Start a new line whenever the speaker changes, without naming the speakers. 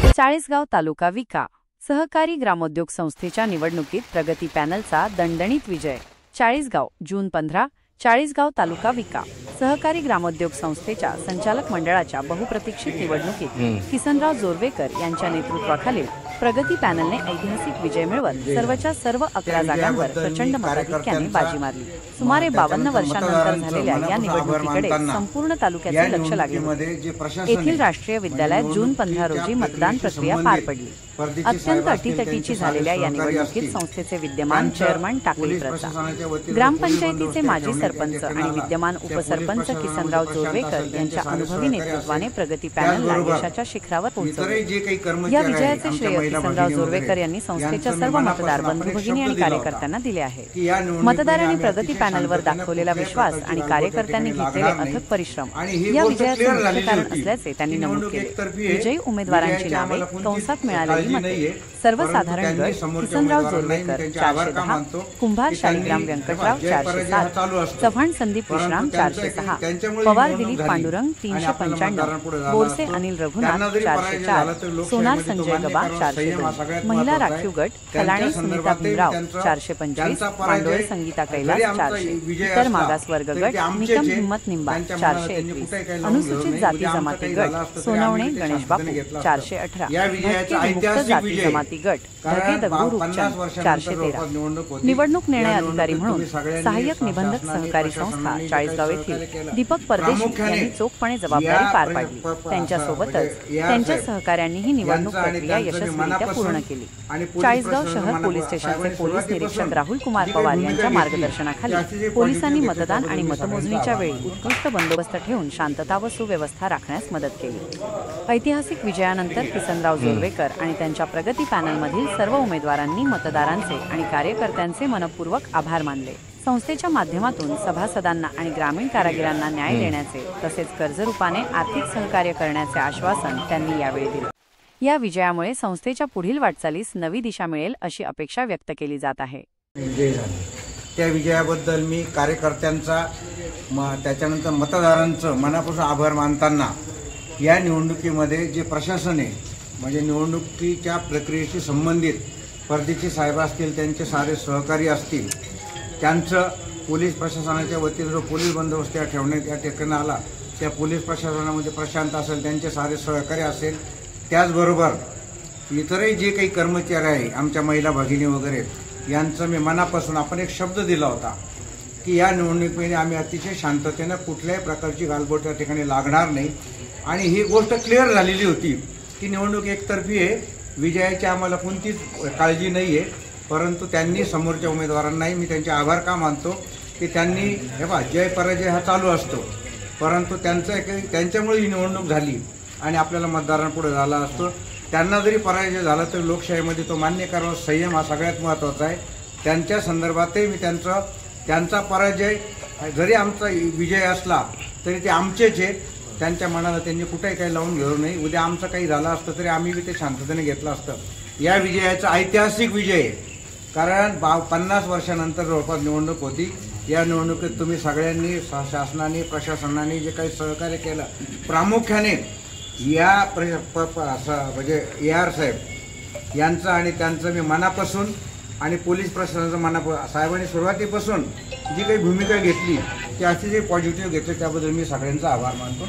चाळीसगाव तालुका विका सहकारी ग्रामोद्योग संस्थेच्या निवडणुकीत प्रगती पॅनलचा दणदणीत विजय। चाळीसगाव जून 15 चाळीसगाव तालुका विका सहकारी ग्रामोद्योग संस्थेच्या संचालक मंडळाच्या बहुप्रतीक्षित निवडणुकीत किसनराव जोरवेकर यांच्या नेतृत्वाखालील प्रगती पॅनलने ऐतिहासिक विजय मिळवत सर्वच्या सर्व 11 जागांवर प्रचंड मताधिक्याने बाजी मारली। सुमारे 52 वर्षांनंतर झालेल्या या निवडणुकीकडे संपूर्ण तालुक्याचे लक्ष लागले। येथील राष्ट्रीय विद्यालयात जून 15 रोजी मतदान प्रक्रिया पार पडली। अत्यंत अटीतटीची झालेल्या या निवडणुकीत संस्थेचे विद्यमान चेअरमन टाकळी प्रचा, ग्रामपंचायतीचे माजी सरपंच आणि विद्यमान उपसरपंच किसनराव जोरवेकर यांच्या अनुभवी नेतृत्वाने प्रगती पॅनलला यशाच्या शिखरावर पोहोचवले। या विजयाचे श्रेय किसनराव जोरवेकर यांनी संस्थेच्या सर्व मतदार बंधू भगिनी आणि कार्यकर्त्यांना दिले आहे। मतदारांनी प्रगती पॅनलवर दाखवलेला विश्वास आणि कार्यकर्त्यांनी घेतलेले अथक परिश्रम या विजयाचे मुख्य कारण असल्याचे त्यांनी नमूद केले। विजयी उमेदवारांची नावे कंसात मिळालेली मते सर्वसाधारण गट किसनराव जोरवेकर 410, कुंभार शालिग्राम व्यंकटराव 407, चव्हाण संदीप विश्राम 406, पवार दिलीप पांडुरंग 395, बोरसे अनिल रघुनाथ 404, सोनार संजय गबा 402, महिला राखीव गट खलाणे सुनीता भीमराव 425, मांडोळे संगीता कैलास 400, इतर मागास वर्ग गट निकम हिम्मत निंबा 421, अनुसूचित जाती जमाती गट सोनवणे गणेश बापू 418, जाती जमाती गट धगे दगडू रूपचंद 413। निवडणूक निर्णय अधिकारी म्हणून सहाय्यक निबंधक सहकारी संस्था चाळीसगाव येथील दीपक परदेशी यांनी चोखपणे जबाबदारी पार पाडली। त्यांच्यासोबतच त्यांच्या सहकाऱ्यांनीही निवडणूक प्रक्रिया यशस्वीरित्या पूर्ण केली। चाळीसगाव शहर पोलीस स्टेशनचे पोलीस निरीक्षक राहुल कुमार पवार यांच्या मार्गदर्शनाखाली पोलिसांनी मतदान आणि मतमोजणीच्या वेळी उत्कृष्ट बंदोबस्त ठेवून शांतता व सुव्यवस्था राखण्यास मदत केली। ऐतिहासिक विजयानंतर किसनराव जोरवेकर आणि त्यांच्या प्रगती पॅनलमधील सर्व उमेदवारांनी मतदारांचे आणि कार्यकर्त्यांचे मनपूर्वक आभार मानले। संस्थेच्या माध्यमातून सभासदांना आणि ग्रामीण कारागिरांना न्याय देण्याचे तसेच कर्जरूपाने आर्थिक सहकार्य करण्याचे आश्वासन त्यांनी यावेळी दिले। या विजयामुळे संस्थेच्या पुढील वाटचालीस नवी दिशा मिळेल अशी अपेक्षा व्यक्त केली जात आहे।
त्या विजयाबद्दल मी कार्यकर्त्यांचा त्याच्यानंतर मतदारांचं मनापासून आभार मानताना या निवडणुकीमध्ये जे प्रशासन आहे म्हणजे निवडणुकीच्या प्रक्रियेशी संबंधित परदेशी साहेब असतील, त्यांचे सारे सहकारी असतील, त्यांचं पोलीस प्रशासनाच्या वतीने जो पोलीस बंदोबस्त ठेवण्यात या ठिकाणी आला त्या पोलीस प्रशासनामध्ये प्रशांत असेल, त्यांचे सारे सहकारी असेल, त्याचबरोबर इतरही जे काही कर्मचारी आहे आमच्या महिला भगिनी वगैरे यांचं मी मनापासून आपण एक शब्द दिला होता की या निवडणुकीमध्ये आम्ही अतिशय शांततेनं कुठल्याही प्रकारची गालबोट त्या ठिकाणी लागणार नाही आणि ही गोष्ट क्लिअर झालेली होती की निवडणूक एकतर्फी आहे, विजयाची आम्हाला कोणतीच काळजी नाही आहे। परंतु त्यांनी समोरच्या उमेदवारांनाही मी त्यांचे आभार का मानतो की त्यांनी हे बा जय पराजय हा चालू असतो, परंतु त्यांच्यामुळे ही निवडणूक झाली आणि आपल्याला मतदारांपुढे झाला असतो। त्यांना जरी पराजय झाला तरी लोकशाहीमध्ये तो मान्य करणं संयम हा सगळ्यात महत्त्वाचा आहे। त्यांच्या संदर्भातही मी त्यांचा पराजय जरी आमचा विजय असला तरी ते आमचेच आहे, त्यांच्या मनाला त्यांनी कुठेही काही लावून घेऊ नये। उद्या आमचं काही झालं असतं तरी आम्ही ते शांततेने घेतलं असतं। या विजयाचा ऐतिहासिक विजय आहे, कारण 50 वर्षानंतर जवळपास निवडणूक होती। या निवडणुकीत तुम्ही सगळ्यांनी शासनाने प्रशासनाने जे काही सहकार्य केलं, प्रामुख्याने या म्हणजे AR साहेब यांचं आणि त्यांचं मी मनापासून आणि पोलीस प्रशासनाचं मनापासून साहेबांनी सुरुवातीपासून जी काही भूमिका घेतली ती अतिशय पॉझिटिव्ह घेतली, त्याबद्दल मी सगळ्यांचा आभार मानतो।